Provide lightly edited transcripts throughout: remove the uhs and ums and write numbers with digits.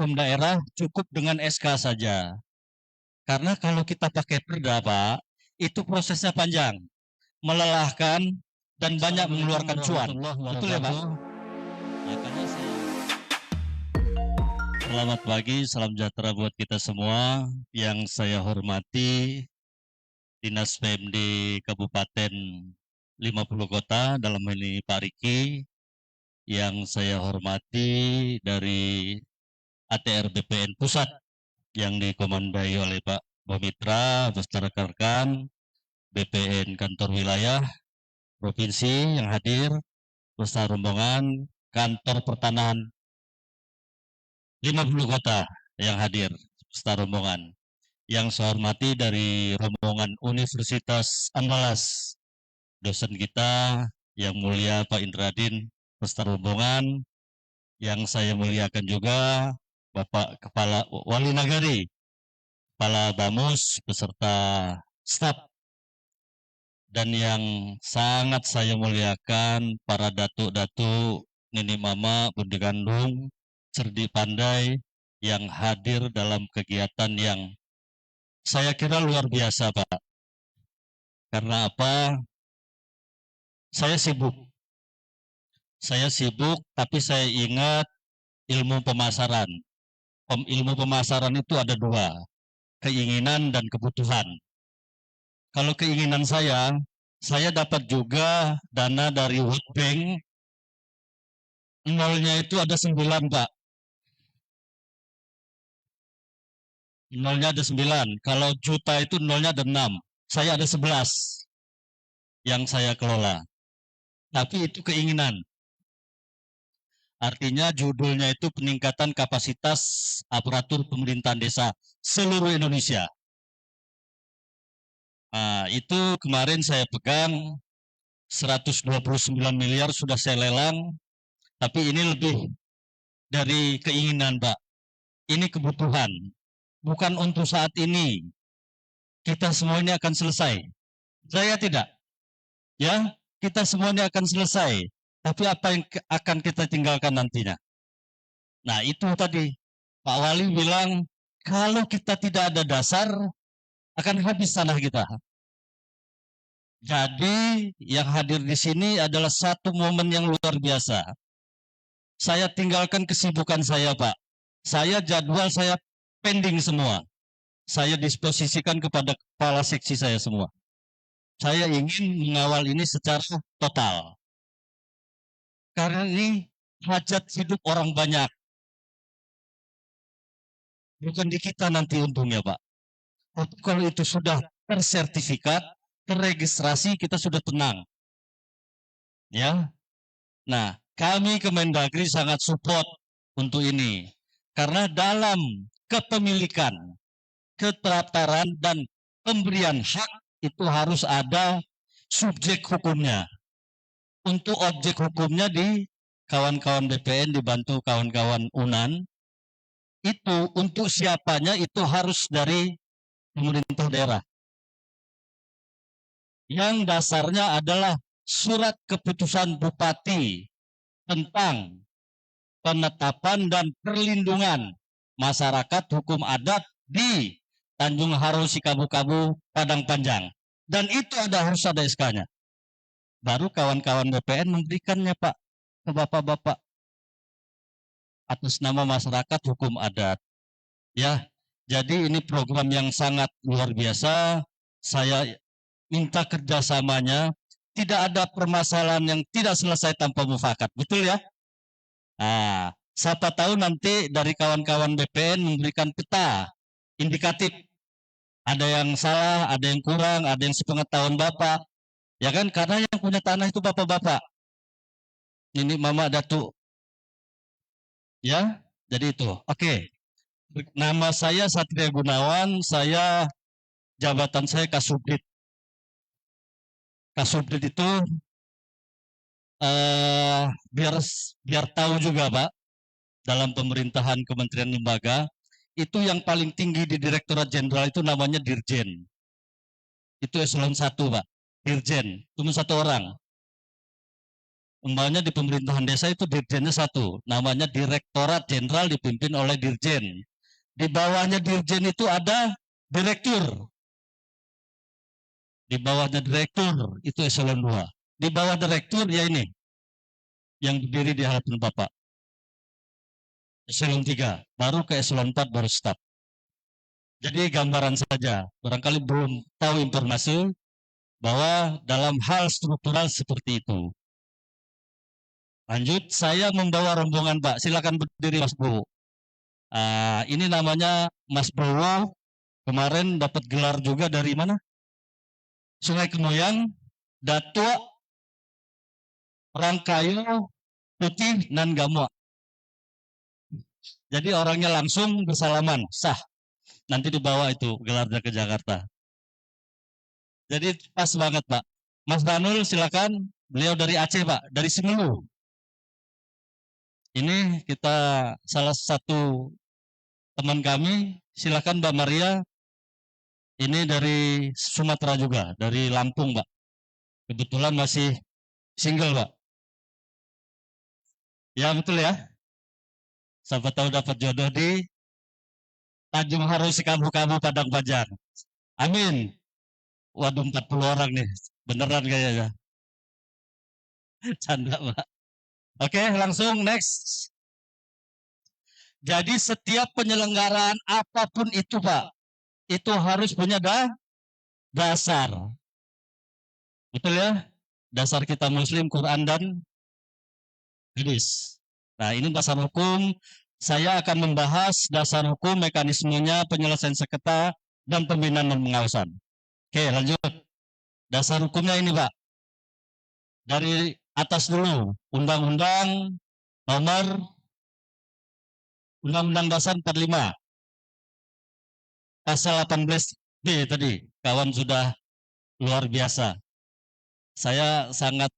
hukum daerah cukup dengan SK saja. Karena kalau kita pakai perda, Pak, itu prosesnya panjang, melelahkan, dan banyak mengeluarkan cuan. Betul ya, Pak? Makanya selamat pagi, salam sejahtera buat kita semua. Yang saya hormati Dinas PMD Kabupaten 50 Kota, dalam ini Pak Riki. Yang saya hormati dari ATR BPN Pusat yang dikomandai oleh Pak Bomitra beserta rekan-rekan, BPN Kantor Wilayah Provinsi yang hadir, beserta rombongan Kantor Pertanahan 50 Kota yang hadir, beserta rombongan. Yang saya hormati dari rombongan Universitas Andalas, dosen kita yang mulia Pak Indradin beserta rombongan. Yang saya muliakan juga Bapak Kepala Wali Nagari, Kepala Bamus beserta staf, dan yang sangat saya muliakan para datuk-datuk, nini mama, bunda gandung, cerdik pandai yang hadir dalam kegiatan yang saya kira luar biasa, Pak. Karena apa? Saya sibuk, tapi saya ingat ilmu pemasaran. Ilmu pemasaran itu ada dua, keinginan dan kebutuhan. Kalau keinginan saya dapat juga dana dari World Bank, nolnya itu ada 9, Pak. Nolnya ada 9. Kalau juta itu nolnya ada 6. Saya ada 11 yang saya kelola. Tapi itu keinginan. Artinya judulnya itu peningkatan kapasitas aparatur pemerintahan desa seluruh Indonesia. Nah, itu kemarin saya pegang 129 miliar sudah saya lelang, tapi ini lebih dari keinginan, Pak. Ini kebutuhan. Bukan untuk saat ini. Kita semua ini akan selesai. Saya tidak. Ya, kita semua ini akan selesai. Tapi apa yang akan kita tinggalkan nantinya? Nah, itu tadi Pak Wali bilang, kalau kita tidak ada dasar, akan habis tanah kita. Jadi, yang hadir di sini adalah satu momen yang luar biasa. Saya tinggalkan kesibukan saya, Pak. Jadwal saya pending semua. Saya disposisikan kepada kepala seksi saya semua. Saya ingin mengawal ini secara total. Karena ini hajat hidup orang banyak. Bukan di kita nanti untungnya, Pak. Tapi kalau itu sudah tersertifikat, terregistrasi, kita sudah tenang. Ya. Nah, kami Kemendagri sangat support untuk ini. Karena dalam kepemilikan, keterataran, dan pemberian hak itu harus ada subjek hukumnya. Untuk objek hukumnya di kawan-kawan BPN dibantu kawan-kawan UNAN, itu untuk siapanya itu harus dari pemerintah daerah. Yang dasarnya adalah surat keputusan Bupati tentang penetapan dan perlindungan masyarakat hukum adat di Tanjung Haru, Sikabu-Kabu, Padang Panjang. Dan itu harus ada SK-nya. Baru kawan-kawan BPN memberikannya, Pak, ke bapak-bapak atas nama masyarakat hukum adat. Ya, jadi ini program yang sangat luar biasa. Saya minta kerjasamanya. Tidak ada permasalahan yang tidak selesai tanpa mufakat. Betul ya? Nah, siapa tahu nanti dari kawan-kawan BPN memberikan peta indikatif. Ada yang salah, ada yang kurang, ada yang sepengetahuan Bapak. Ya kan, karena yang punya tanah itu bapak-bapak. Ini mama datuk. Ya, jadi itu. Oke. Nama saya Satria Gunawan, jabatan saya Kasubdit. Kasubdit itu biar tahu juga, Pak, dalam pemerintahan kementerian lembaga, itu yang paling tinggi di Direktorat Jenderal itu namanya Dirjen. Itu eselon 1, Pak. Dirjen, cuma 1 orang. Umpamanya di pemerintahan desa itu dirjennya satu, namanya Direktorat Jenderal dipimpin oleh Dirjen. Di bawahnya Dirjen itu ada Direktur. Di bawahnya Direktur itu eselon 2. Di bawah Direktur ya ini, yang berdiri di hadapan Bapak. Eselon 3, baru ke eselon 4 baru staf. Jadi gambaran saja, barangkali belum tahu informasi bahwa dalam hal struktural seperti itu. Lanjut, saya membawa rombongan Pak, silakan berdiri Mas Bowo. Ini namanya Mas Bowo, kemarin dapat gelar juga dari mana? Sungai Kemoyang, Datuk Rangkayo Putih Nan Gamua. Jadi orangnya langsung bersalaman, sah. Nanti dibawa itu gelarnya ke Jakarta. Jadi pas banget Pak. Mas Danul silakan, beliau dari Aceh Pak, dari Semelu. Ini kita salah satu teman kami, silakan Mbak Maria. Ini dari Sumatera juga, dari Lampung Pak. Kebetulan masih single Pak. Ya betul ya. Siapa tahu dapat jodoh di Tanjung Haru Sikabu-Kabu Padang Panjang. Amin. Waduh 40 orang nih. Beneran kayaknya. Canda Pak. Oke langsung next. Jadi setiap penyelenggaraan apapun itu Pak, itu harus punya dasar. Betul ya? Dasar kita Muslim, Quran dan hadis. Nah ini dasar hukum. Saya akan membahas dasar hukum, mekanismenya, penyelesaian sengketa, dan pembinaan dan pengawasan. Oke lanjut. Dasar hukumnya ini Pak. Dari atas dulu. Undang-undang nomor Undang-Undang Dasar 45. Pasal 18B tadi. Kawan sudah luar biasa. Saya sangat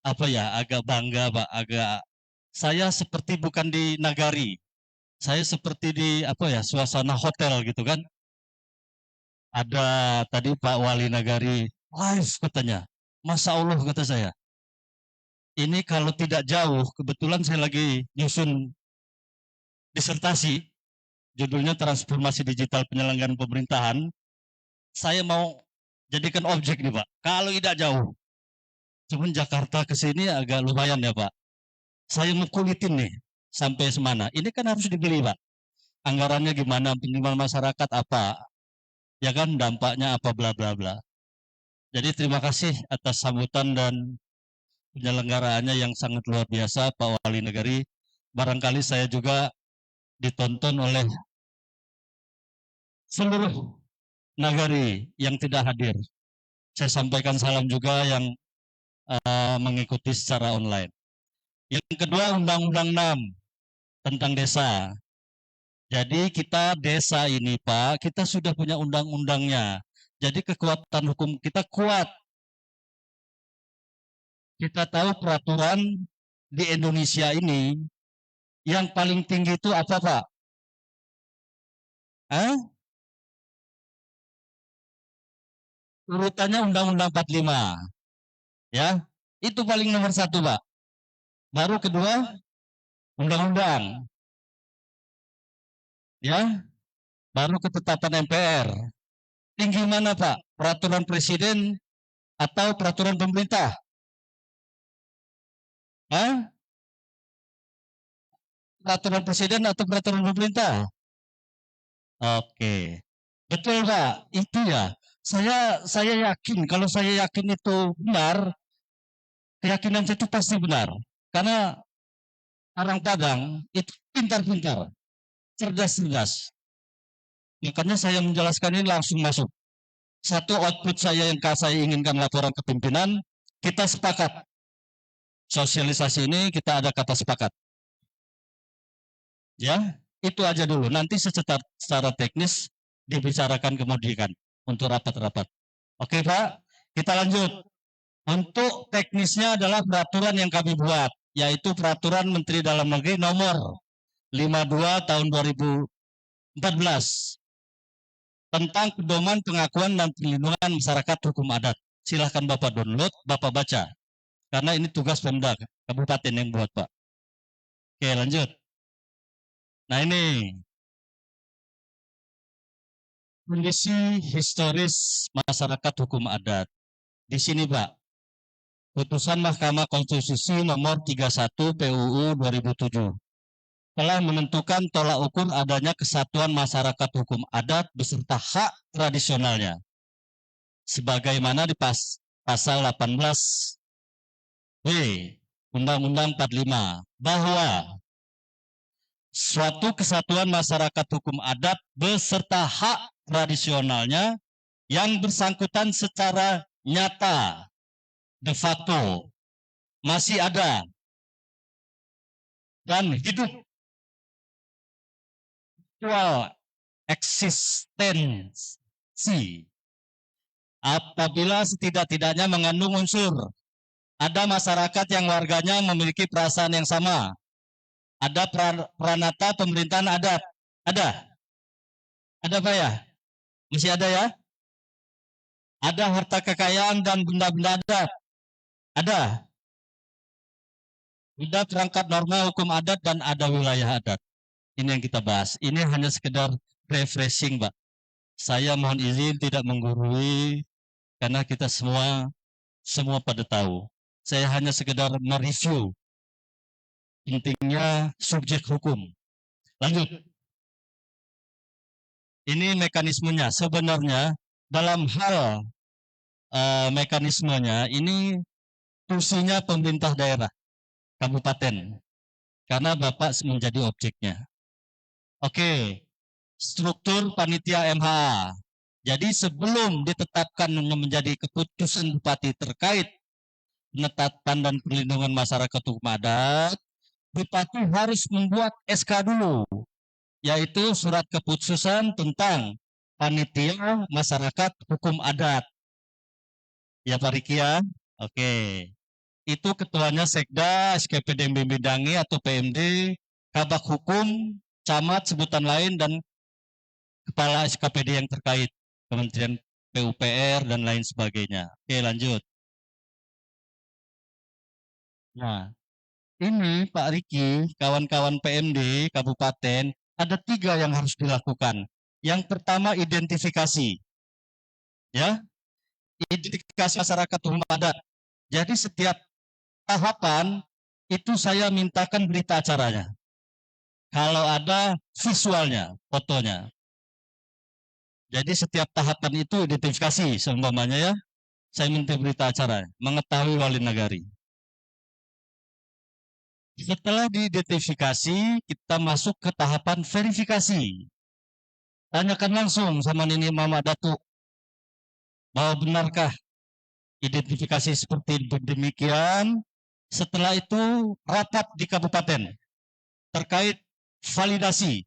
agak bangga Pak, saya seperti bukan di nagari. Saya seperti di suasana hotel gitu kan. Ada tadi Pak Wali Nagari live katanya. Masya Allah kata saya. Ini kalau tidak jauh, kebetulan saya lagi nyusun disertasi, judulnya Transformasi Digital Penyelenggaraan Pemerintahan. Saya mau jadikan objek nih Pak. Kalau tidak jauh, cuman Jakarta ke sini agak lumayan ya Pak. Saya mau kulitin nih sampai semana. Ini kan harus dibeli Pak. Anggarannya gimana, penerimaan masyarakat apa, ya kan dampaknya apa bla bla bla. Jadi terima kasih atas sambutan dan penyelenggaraannya yang sangat luar biasa Pak Wali Negari. Barangkali saya juga ditonton oleh seluruh nagari yang tidak hadir. Saya sampaikan salam juga yang mengikuti secara online. Yang kedua Undang-Undang 6 tentang desa. Jadi kita desa ini Pak, kita sudah punya undang-undangnya. Jadi kekuatan hukum kita kuat. Kita tahu peraturan di Indonesia ini yang paling tinggi itu apa Pak? Urutannya Undang-Undang 45. Ya, itu paling nomor 1 Pak. Baru kedua undang-undang. Ya, baru ketetapan MPR. Tinggi mana Pak? Peraturan presiden atau peraturan pemerintah? Peraturan presiden atau peraturan pemerintah? Oke. Betul Pak, itu ya. Saya yakin, kalau saya yakin itu benar, keyakinan saya itu pasti benar. Karena orang Padang itu pintar-pintar, cerdas-cerdas. Makanya saya menjelaskan ini langsung masuk. Satu output saya yang saya inginkan laporan ke pimpinan, kita sepakat. Sosialisasi ini kita ada kata sepakat. Ya, itu aja dulu. Nanti secara teknis dibicarakan kemudian untuk rapat-rapat. Oke Pak, kita lanjut. Untuk teknisnya adalah peraturan yang kami buat, yaitu Peraturan Menteri Dalam Negeri nomor 52 tahun 2014 tentang pedoman pengakuan dan perlindungan masyarakat hukum adat. Silahkan Bapak download, Bapak baca. Karena ini tugas Pemda Kabupaten yang buat, Pak. Oke, lanjut. Nah, ini kondisi historis masyarakat hukum adat. Di sini, Pak, putusan Mahkamah Konstitusi nomor 31 PUU 2007 telah menentukan tolak ukur adanya kesatuan masyarakat hukum adat beserta hak tradisionalnya. Sebagaimana di pasal 18 Undang-Undang 45 bahwa suatu kesatuan masyarakat hukum adat beserta hak tradisionalnya yang bersangkutan secara nyata de facto masih ada dan hidup aktual eksistensi apabila setidak-tidaknya mengandung unsur ada masyarakat yang warganya memiliki perasaan yang sama, ada peranata pemerintahan adat, ada Pak ya? Masih ada ya? Ada harta kekayaan dan benda-benda adat, ada. Ada perangkat norma hukum adat dan ada wilayah adat. Ini yang kita bahas. Ini hanya sekedar refreshing, Pak. Saya mohon izin tidak menggurui karena kita semua pada tahu. Saya hanya sekedar mereview intinya subjek hukum. Lanjut. Ini mekanismenya. Sebenarnya dalam hal mekanismenya ini fungsinya pemerintah daerah, kabupaten. Karena Bapak menjadi objeknya. Oke, struktur panitia MHA. Jadi sebelum ditetapkan menjadi keputusan bupati terkait penetapan dan perlindungan masyarakat hukum adat, bupati harus membuat SK dulu, yaitu surat keputusan tentang panitia masyarakat hukum adat. Ya Pak Riki ya? Oke. Itu ketuanya Sekda, SKPD Bidangi atau PMD, Kabak Hukum, Camat, sebutan lain, dan Kepala SKPD yang terkait, Kementerian PUPR, dan lain sebagainya. Oke, lanjut. Nah, ini Pak Riki, kawan-kawan PMD, Kabupaten, ada 3 yang harus dilakukan. Yang pertama, identifikasi. Ya, identifikasi masyarakat hukum adat. Jadi setiap tahapan, itu saya mintakan berita acaranya. Kalau ada visualnya, fotonya. Jadi setiap tahapan itu identifikasi, seumpamanya ya, saya minta berita acara, mengetahui wali nagari. Setelah diidentifikasi, kita masuk ke tahapan verifikasi. Tanyakan langsung sama Nini Mama Datuk, bahwa benarkah identifikasi seperti demikian. Setelah itu rapat di kabupaten terkait validasi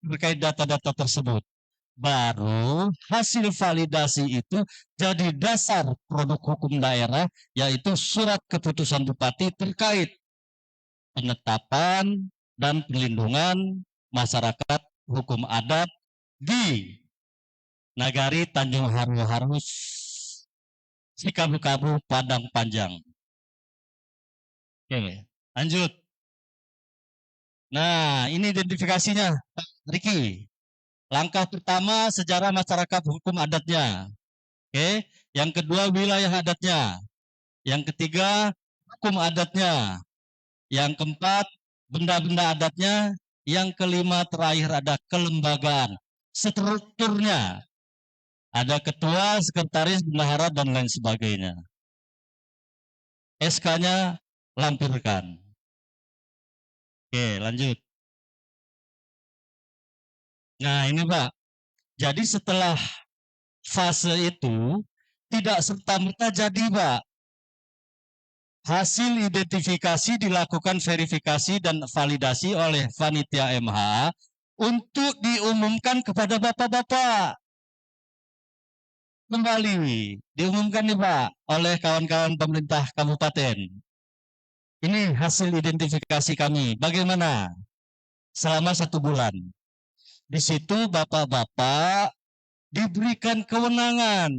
terkait data-data tersebut. Baru hasil validasi itu jadi dasar produk hukum daerah, yaitu surat keputusan bupati terkait penetapan dan perlindungan masyarakat hukum adat di Nagari Tanjung Harus Sikabu-Kabu Padang Panjang. Oke, lanjut. Nah, ini identifikasinya, Pak Riki. Langkah pertama, sejarah masyarakat hukum adatnya. Oke, yang kedua, wilayah adatnya. Yang ketiga, hukum adatnya. Yang keempat, benda-benda adatnya. Yang kelima, terakhir ada kelembagaan. Strukturnya. Ada ketua, sekretaris, bendahara, dan lain sebagainya. SK-nya lampirkan. Oke, lanjut. Nah, ini Pak. Jadi setelah fase itu, tidak serta-merta jadi Pak. Hasil identifikasi dilakukan verifikasi dan validasi oleh panitia MH untuk diumumkan kepada bapak-bapak. Kembali diumumkan nih Pak oleh kawan-kawan pemerintah kabupaten. Ini hasil identifikasi kami. Bagaimana? Selama 1 bulan. Di situ bapak-bapak diberikan kewenangan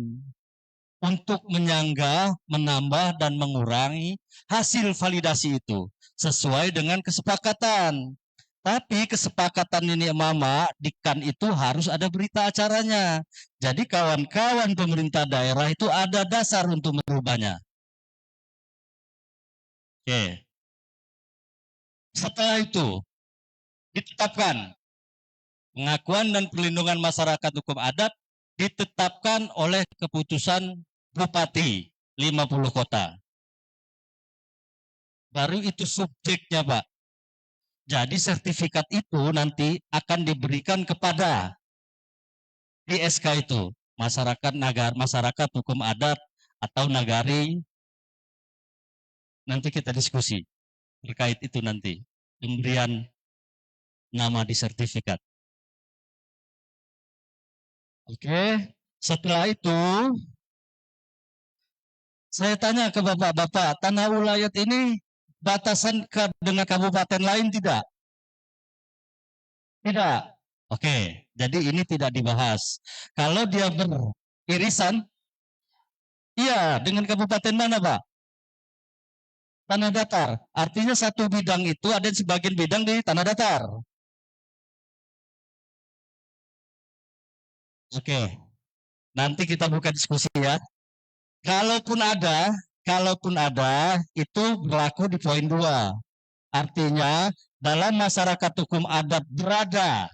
untuk menyanggah, menambah, dan mengurangi hasil validasi itu sesuai dengan kesepakatan. Tapi kesepakatan ini Mama, Dikan itu harus ada berita acaranya. Jadi kawan-kawan pemerintah daerah itu ada dasar untuk merubahnya. Oke. Setelah itu ditetapkan pengakuan dan perlindungan masyarakat hukum adat ditetapkan oleh keputusan Bupati 50 kota. Baru itu subjeknya, Pak. Jadi sertifikat itu nanti akan diberikan kepada di SK itu masyarakat hukum adat atau nagari. Nanti kita diskusi terkait itu nanti pemberian nama di sertifikat. Oke, setelah itu saya tanya ke Bapak-bapak, tanah wilayah ini batasan dengan kabupaten lain tidak? Tidak. Oke, jadi ini tidak dibahas. Kalau dia beririsan, iya, dengan kabupaten mana, Pak? Tanah datar. Artinya satu bidang itu ada sebagian bidang di tanah datar. Oke, nanti kita buka diskusi ya. Kalaupun ada, itu berlaku di poin 2. Artinya, dalam masyarakat hukum adat berada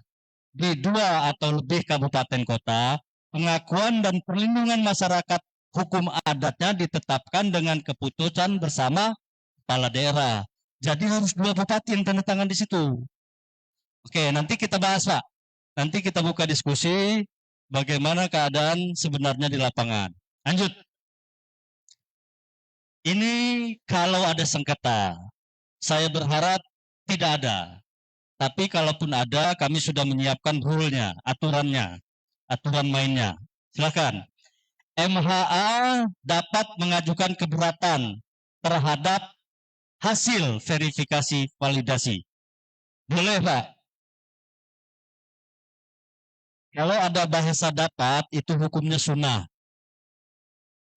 di 2 atau lebih kabupaten kota, pengakuan dan perlindungan masyarakat hukum adatnya ditetapkan dengan keputusan bersama kepala daerah. Jadi harus 2 bupati yang tanda tangan di situ. Oke, nanti kita bahas, Pak. Nanti kita buka diskusi bagaimana keadaan sebenarnya di lapangan. Lanjut. Ini kalau ada sengketa, saya berharap tidak ada. Tapi kalaupun ada, kami sudah menyiapkan rule-nya, aturan mainnya. Silakan. MHA dapat mengajukan keberatan terhadap hasil verifikasi validasi. Boleh, Pak? Kalau ada bahasa dapat, itu hukumnya sunnah.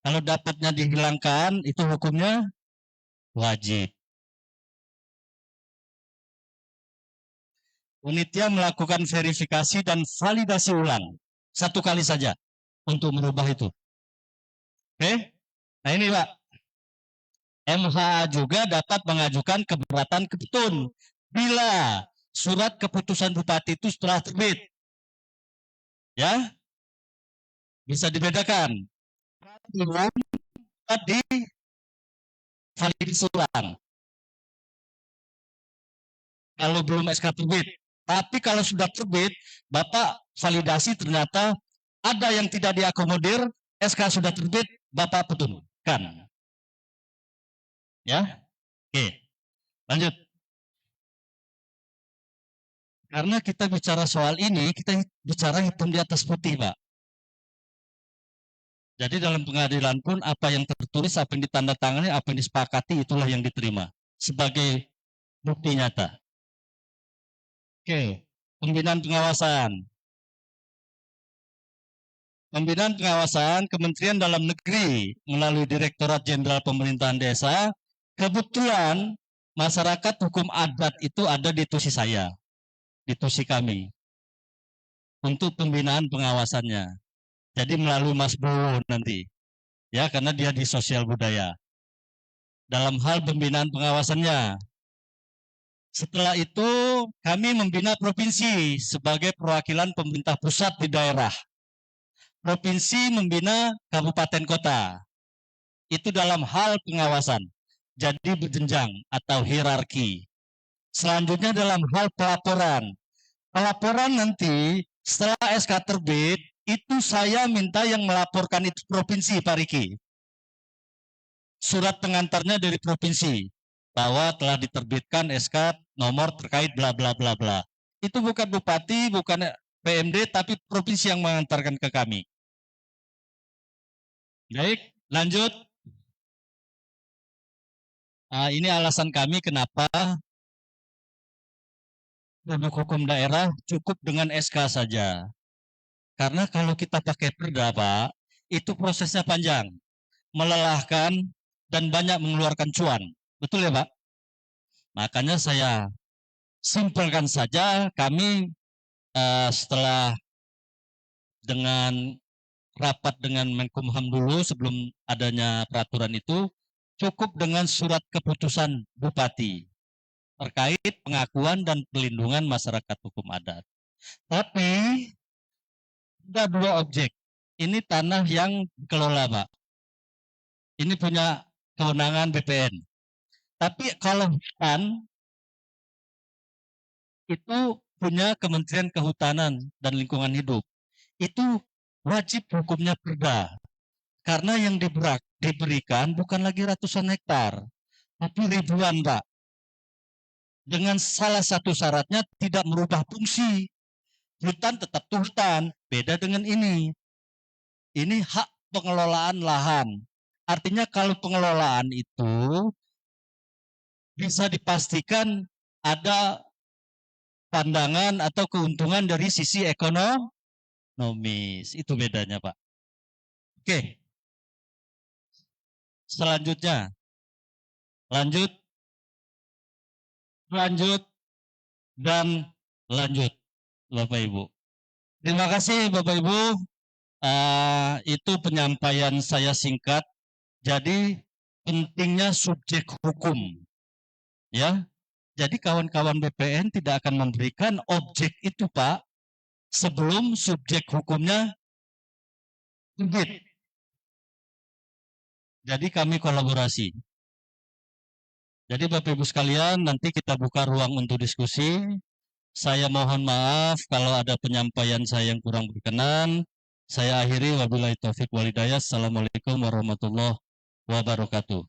Kalau dapatnya dihilangkan, itu hukumnya wajib. Panitia melakukan verifikasi dan validasi ulang. 1 kali saja untuk merubah itu. Oke? Nah ini, Pak. MHA juga dapat mengajukan keberatan ke petun bila surat keputusan bupati itu setelah terbit. Ya? Bisa dibedakan. Belum di validasi ulang. Kalau belum SK terbit. Tapi kalau sudah terbit, Bapak validasi ternyata ada yang tidak diakomodir, SK sudah terbit, Bapak petunkan. Ya? Oke. Lanjut. Karena kita bicara soal ini, kita bicara hitam di atas putih, Pak. Jadi dalam pengadilan pun apa yang tertulis, apa yang ditandatangani, apa yang disepakati, itulah yang diterima sebagai bukti nyata. Oke, pembinaan pengawasan. Pembinaan pengawasan Kementerian Dalam Negeri melalui Direktorat Jenderal Pemerintahan Desa, kebetulan masyarakat hukum adat itu ada di tusi saya, di tusi kami, untuk pembinaan pengawasannya. Jadi melalui Mas Bowo nanti, ya karena dia di sosial budaya. Dalam hal pembinaan pengawasannya. Setelah itu kami membina provinsi sebagai perwakilan pemerintah pusat di daerah. Provinsi membina kabupaten kota. Itu dalam hal pengawasan. Jadi berjenjang atau hierarki. Selanjutnya dalam hal pelaporan. Pelaporan nanti setelah SK terbit, itu saya minta yang melaporkan itu provinsi, Pak Riki. Surat pengantarnya dari provinsi bahwa telah diterbitkan SK nomor terkait bla bla bla bla. Itu bukan bupati, bukan PMD, tapi provinsi yang mengantarkan ke kami. Baik, lanjut. Nah, ini alasan kami kenapa produk hukum daerah cukup dengan SK saja. Karena kalau kita pakai perda, Pak, itu prosesnya panjang. melelahkan, dan banyak mengeluarkan cuan. Betul ya Pak? Makanya saya simpelkan saja, kami setelah dengan rapat dengan Menkumham dulu sebelum adanya peraturan itu, cukup dengan surat keputusan Bupati terkait pengakuan dan pelindungan masyarakat hukum adat. Tapi ada 2 objek. Ini tanah yang dikelola, Pak. Ini punya kewenangan BPN. Tapi kalau hutan itu punya Kementerian Kehutanan dan Lingkungan Hidup. Itu wajib hukumnya perda. Karena yang diberikan bukan lagi ratusan hektar, tapi ribuan, Pak. Dengan salah satu syaratnya tidak merubah fungsi. Hutan tetap hutan, beda dengan ini. Ini hak pengelolaan lahan. Artinya kalau pengelolaan itu bisa dipastikan ada pandangan atau keuntungan dari sisi ekonomis. Itu bedanya, Pak. Oke. Selanjutnya. Lanjut, dan lanjut, Bapak Ibu. Terima kasih Bapak Ibu. Itu penyampaian saya singkat. Jadi pentingnya subjek hukum. Ya. Jadi kawan-kawan BPN tidak akan memberikan objek itu, Pak, sebelum subjek hukumnya terbit. Jadi kami kolaborasi. Jadi Bapak Ibu sekalian, nanti kita buka ruang untuk diskusi. Saya mohon maaf kalau ada penyampaian saya yang kurang berkenan. Saya akhiri, wabillahi taufik walhidayah. Assalamualaikum warahmatullahi wabarakatuh.